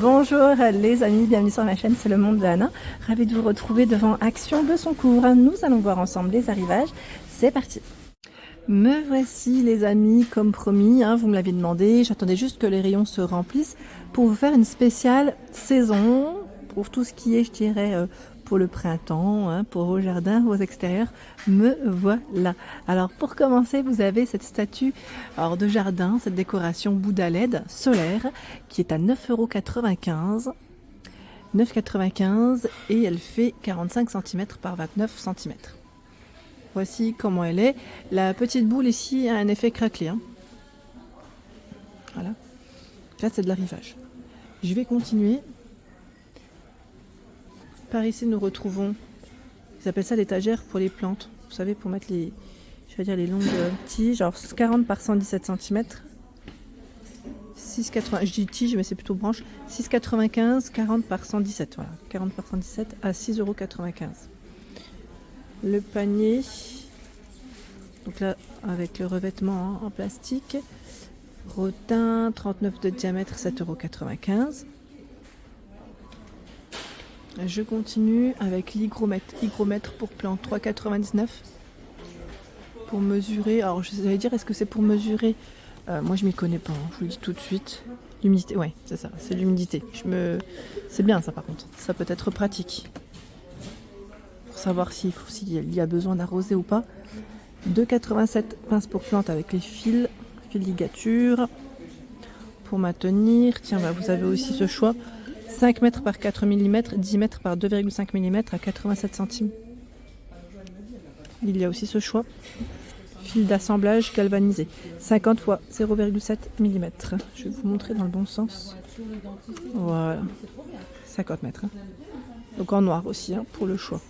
Bonjour les amis, bienvenue sur ma chaîne, c'est le monde de Anna. Ravi de vous retrouver devant Action Besoncourt. Nous allons voir ensemble les arrivages. C'est parti. Me voici les amis, comme promis, vous me l'aviez demandé. J'attendais juste que les rayons se remplissent pour vous faire une spéciale saison pour tout ce qui est, je dirais, pour le printemps, pour vos jardins, vos extérieurs. Me voilà. Alors pour commencer, vous avez cette statue de jardin, cette décoration Bouddha LED solaire qui est à 9,95 €. 9,95 € et elle fait 45 cm par 29 cm. Voici comment elle est. La petite boule ici a un effet craquelé. Voilà. Là, c'est de l'arrivage. Je vais continuer. Par ici, nous retrouvons, ils appellent ça l'étagère pour les plantes. Vous savez, pour mettre les, je vais dire les longues tiges, genre 40 par 117 cm. 6,80, je dis tige, mais c'est plutôt branche. 6,95, 40 par 117, voilà. 40 par 117 à 6,95 €. Le panier, donc là, avec le revêtement en plastique. Rotin, 39 de diamètre, 7,95 €. Je continue avec l'hygromètre pour plantes, 3,99 € pour mesurer. Alors je vais dire, est-ce que c'est pour mesurer moi je m'y connais pas, je vous le dis tout de suite. L'humidité, ouais, c'est ça, c'est l'humidité. C'est bien ça par contre, ça peut être pratique pour savoir s'il y a besoin d'arroser ou pas. 2,87 € pince pour plantes avec les fils ligature pour maintenir. Tiens, vous avez aussi ce choix. 5 mètres par 4 mm, 10 mètres par 2,5 mm à 87 centimes. Il y a aussi ce choix. Fil d'assemblage galvanisé. 50 x 0,7 mm. Je vais vous montrer dans le bon sens. Voilà. 50 mètres. Donc en noir aussi pour le choix.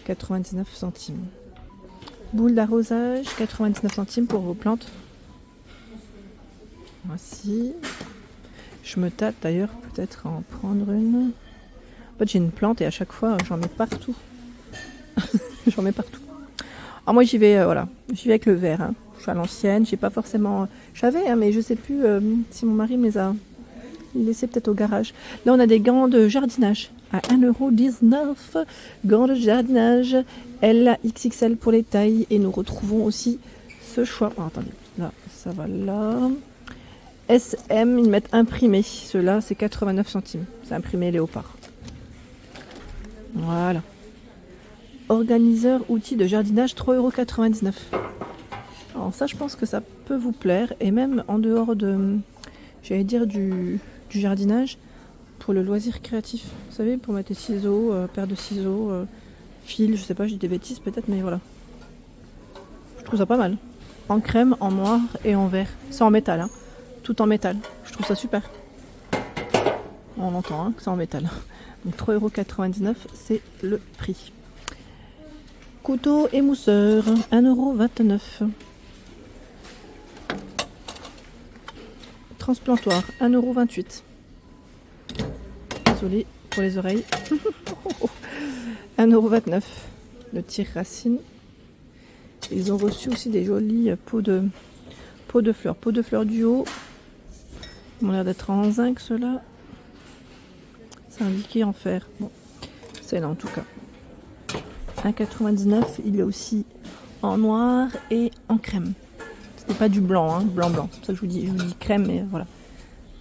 99 centimes. Boule d'arrosage, 99 centimes pour vos plantes. Voici. Je me tâte d'ailleurs peut-être à en prendre une. En fait j'ai une plante et à chaque fois j'en mets partout. J'en mets partout. Alors moi j'y vais voilà, j'y vais avec le verre. Je suis à l'ancienne, j'ai pas forcément. J'avais mais je sais plus si mon mari me les a laissés peut-être au garage. Là on a des gants de jardinage à 1,19 €. Gants de jardinage L XXL pour les tailles et nous retrouvons aussi ce choix. Oh, attendez, là ça va là. SM, ils mettent imprimé. Ceux-là, c'est 89 centimes. C'est imprimé léopard. Voilà. Organiseur, outil de jardinage, 3,99 €. Alors ça, je pense que ça peut vous plaire. Et même en dehors de, j'allais dire, du jardinage, pour le loisir créatif. Vous savez, pour mettre des ciseaux, paire de ciseaux, fil, je sais pas, je dis des bêtises peut-être, mais voilà. Je trouve ça pas mal. En crème, en noir et en vert. C'est en métal, tout en métal. Je trouve ça super. On entend que c'est en métal. Donc 3,99 €, c'est le prix. Couteau émousseur, 1,29 €. Transplantoir, 1,28 €. Désolée pour les oreilles. 1,29 €. Le tire-racine. Ils ont reçu aussi des jolis pots de fleurs. Pots de fleurs du haut. Ils ont l'air d'être en zinc, ceux-là. C'est indiqué en fer. Bon, c'est là en tout cas. 1,99 €. Il est aussi en noir et en crème. C'était pas du blanc, blanc. C'est pour ça que je vous dis crème, mais voilà.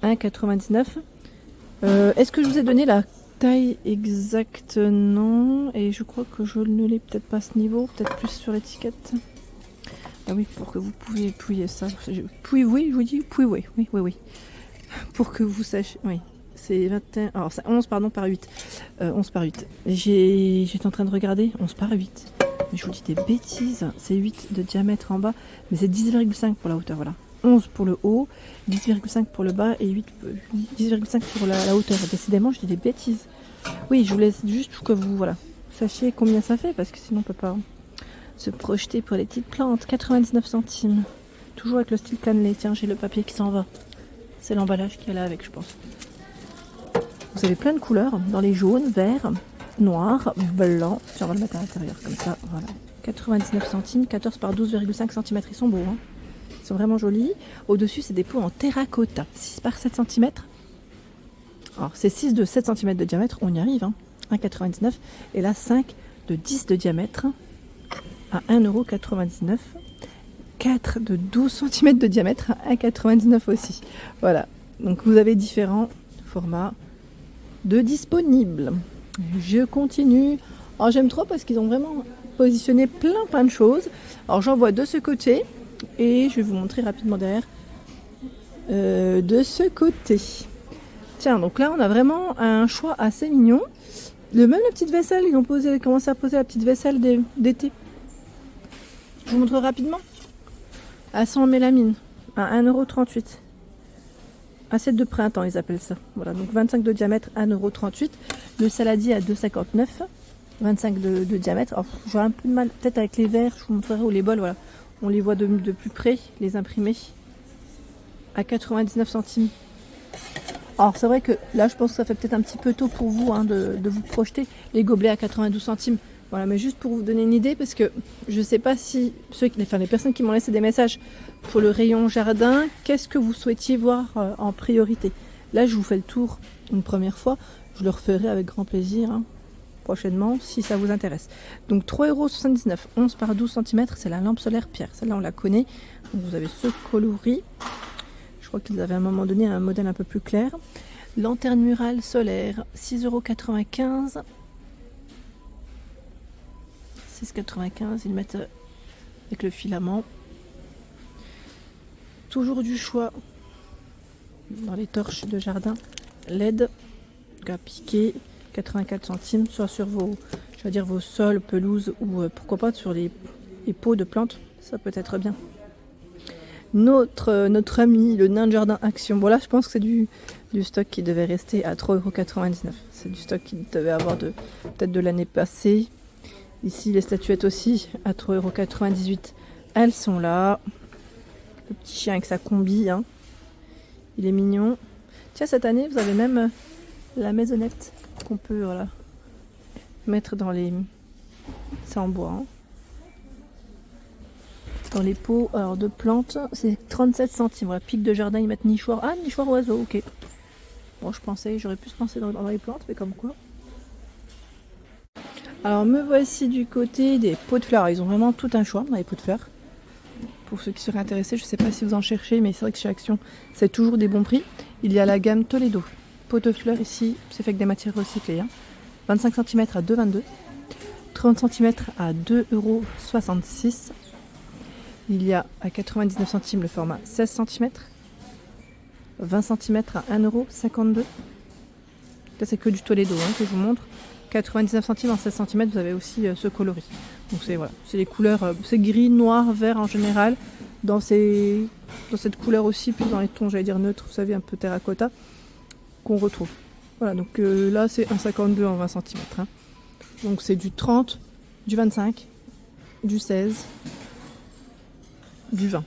1,99 €. Est-ce que je vous ai donné la taille exacte? Non. Et je crois que je ne l'ai peut-être pas à ce niveau. Peut-être plus sur l'étiquette. Ah oui, pour que vous puissiez plier ça. Oui, je vous dis, oui. Pour que vous sachiez, oui, c'est 21, alors c'est 11 par 8. 11 par 8. J'étais en train de regarder, 11 par 8. Mais je vous dis des bêtises, c'est 8 de diamètre en bas, mais c'est 10,5 pour la hauteur, voilà. 11 pour le haut, 10,5 pour le bas et 10,5 pour la hauteur. Décidément, je dis des bêtises. Oui, je vous laisse juste pour que vous, sachiez combien ça fait, parce que sinon on peut pas se projeter pour les petites plantes. 99 centimes. Toujours avec le style cannelé. Tiens, j'ai le papier qui s'en va. C'est l'emballage qu'il y a là avec, je pense. Vous avez plein de couleurs dans les jaunes, verts, noirs, blancs. Tiens, on va le mettre à l'intérieur comme ça. Voilà. 99 centimes, 14 par 12,5 cm. Ils sont beaux. Ils sont vraiment jolis. Au-dessus, c'est des pots en terracotta. 6 par 7 cm. Alors c'est 6 de 7 cm de diamètre, on y arrive, hein, 1,99 €. Et là 5 de 10 de diamètre à 1,99 €. 4 de 12 cm de diamètre à 1,99 € aussi. Voilà, donc vous avez différents formats de disponibles. Je continue. Alors j'aime trop parce qu'ils ont vraiment positionné plein de choses. Alors j'en vois de ce côté et je vais vous montrer rapidement derrière de ce côté. Tiens, donc là on a vraiment un choix assez mignon. Même la petite vaisselle, ils ont commencé à poser la petite vaisselle d'été. Je vous montre rapidement. À 100 mélamine, à 1,38 €. Assiette de printemps, ils appellent ça. Voilà, donc 25 de diamètre, 1,38 €. Le saladier à 2,59 €. 25 de diamètre. Alors, j'aurai un peu de mal, peut-être avec les verres, je vous montrerai, ou les bols, voilà. On les voit de plus près, les imprimés. À 99 centimes. Alors, c'est vrai que là, je pense que ça fait peut-être un petit peu tôt pour vous hein, de vous projeter. Les gobelets à 92 centimes. Voilà, mais juste pour vous donner une idée, parce que je ne sais pas si les personnes qui m'ont laissé des messages pour le rayon jardin, qu'est-ce que vous souhaitiez voir en priorité. Là, je vous fais le tour une première fois. Je le referai avec grand plaisir hein, prochainement, si ça vous intéresse. Donc 3,79 €, 11 par 12 cm, c'est la lampe solaire pierre. Celle-là, on la connaît. Donc, vous avez ce coloris. Je crois qu'ils avaient à un moment donné un modèle un peu plus clair. Lanterne murale solaire, 6,95 €. 6,95 €, ils mettent avec le filament. Toujours du choix dans les torches de jardin LED, à piquer, 84 centimes, soit sur vos sols, pelouses ou pourquoi pas sur les pots de plantes, ça peut être bien. Notre ami, le nain de jardin Action. Bon là, je pense que c'est du stock qui devait rester à 3,99 €. C'est du stock qui devait avoir peut-être de l'année passée. Ici, les statuettes aussi, à 3,98 €. Elles sont là. Le petit chien avec sa combi, hein. Il est mignon. Tiens, cette année, vous avez même la maisonnette qu'on peut voilà, mettre dans les... C'est en bois, hein. Dans les pots alors, de plantes, c'est 37 centimes. Voilà, pic de jardin, ils mettent nichoir. Ah, nichoir oiseau, ok. Bon, j'aurais pu se penser dans les plantes, mais comme quoi. Alors me voici du côté des pots de fleurs. Ils ont vraiment tout un choix dans les pots de fleurs. Pour ceux qui seraient intéressés, je ne sais pas si vous en cherchez, mais c'est vrai que chez Action, c'est toujours des bons prix. Il y a la gamme Toledo. Pot de fleurs ici, c'est fait avec des matières recyclées. Hein. 25 cm à 2,22 €. 30 cm à 2,66 €. Il y a à 99 centimes le format 16 cm. 20 cm à 1,52 €. Là c'est que du Toledo hein, que je vous montre. 99 centimes en 16 cm, vous avez aussi ce coloris. Donc c'est voilà, c'est les couleurs, c'est gris, noir, vert en général. Dans cette couleur aussi, puis dans les tons, j'allais dire neutres, vous savez, un peu terracotta, qu'on retrouve. Voilà, donc là c'est 1,52 en 20 cm. Hein. Donc c'est du 30, du 25, du 16, du 20.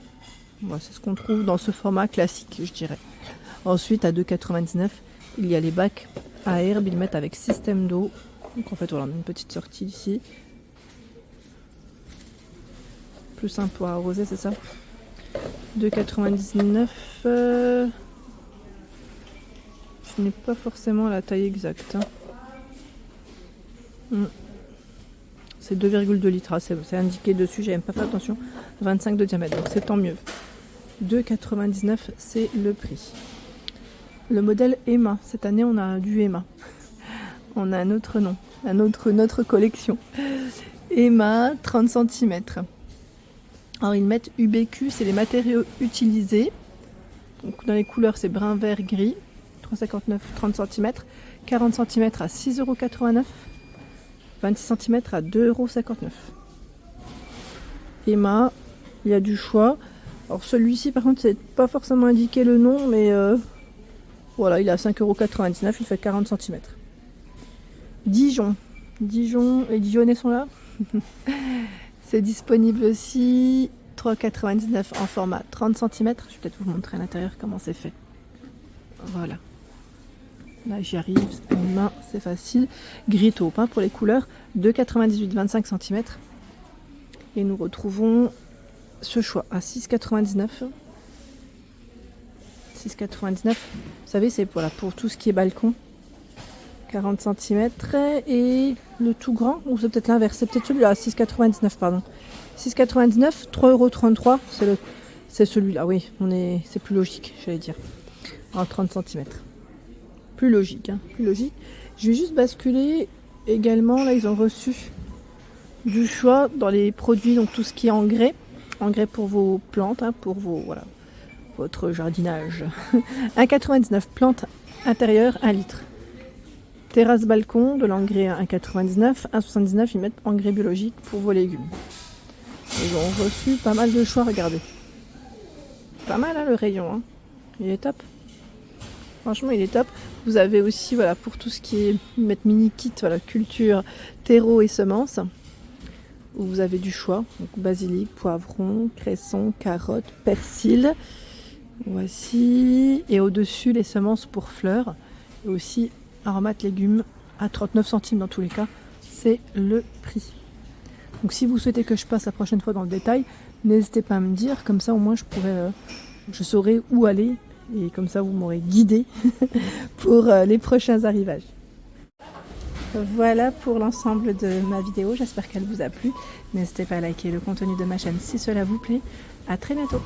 Voilà, c'est ce qu'on trouve dans ce format classique, je dirais. Ensuite, à 2,99, il y a les bacs à herbe, ils mettent avec système d'eau. Donc en fait, voilà, on a une petite sortie ici. Plus simple pour arroser, c'est ça. 2,99. Je n'ai pas forcément la taille exacte. Hein. C'est 2,2 litres. Ah, c'est indiqué dessus, j'ai même pas fait attention. 25 de diamètre, donc c'est tant mieux. 2,99, c'est le prix. Le modèle Emma. Cette année, on a du Emma. On a un autre nom, notre collection. Emma, 30 cm. Alors, ils mettent UBQ, c'est les matériaux utilisés. Donc, dans les couleurs, c'est brun, vert, gris. 3,59, 30 cm. 40 cm à 6,89 €. 26 cm à 2,59 €. Emma, il y a du choix. Alors, celui-ci, par contre, c'est pas forcément indiqué le nom, mais voilà, il est à 5,99 €, il fait 40 cm. Dijon, les Dijonnais sont là. C'est disponible aussi, 3,99 € en format 30 cm. Je vais peut-être vous montrer à l'intérieur comment c'est fait. Voilà. Là j'y arrive, une main, c'est facile. Gris taupe hein, pour les couleurs, 2,98 €, 25 cm. Et nous retrouvons ce choix à 6,99 €. 6,99. Vous savez, c'est voilà, pour tout ce qui est balcon. 40 cm. Et le tout grand, ou c'est peut-être l'inverse, c'est peut-être celui-là, 6,99 pardon. 6,99, 3,33 €. C'est celui-là, oui. C'est plus logique, j'allais dire. En 30 cm. Plus logique, hein, plus logique. Je vais juste basculer également. Là, ils ont reçu du choix dans les produits, donc tout ce qui est engrais. Engrais pour vos plantes, hein, pour votre jardinage. 1,99 plantes intérieures, 1 litre. Terrasse balcon, de l'engrais 1,99. 1,79, ils mettent engrais biologique pour vos légumes. Ils ont reçu pas mal de choix, regardez. Pas mal, hein, le rayon. Hein. Il est top. Franchement, il est top. Vous avez aussi, voilà, pour tout ce qui est mettre mini kit, voilà, culture, terreau et semences. Où vous avez du choix. Donc, basilic, poivron, cresson, carotte, persil. Voici. Et au-dessus, les semences pour fleurs. Et aussi, aromates légumes à 39 centimes dans tous les cas. C'est le prix. Donc, si vous souhaitez que je passe la prochaine fois dans le détail, n'hésitez pas à me dire. Comme ça, au moins, je saurai où aller. Et comme ça, vous m'aurez guidé pour les prochains arrivages. Voilà pour l'ensemble de ma vidéo. J'espère qu'elle vous a plu. N'hésitez pas à liker le contenu de ma chaîne si cela vous plaît. À très bientôt.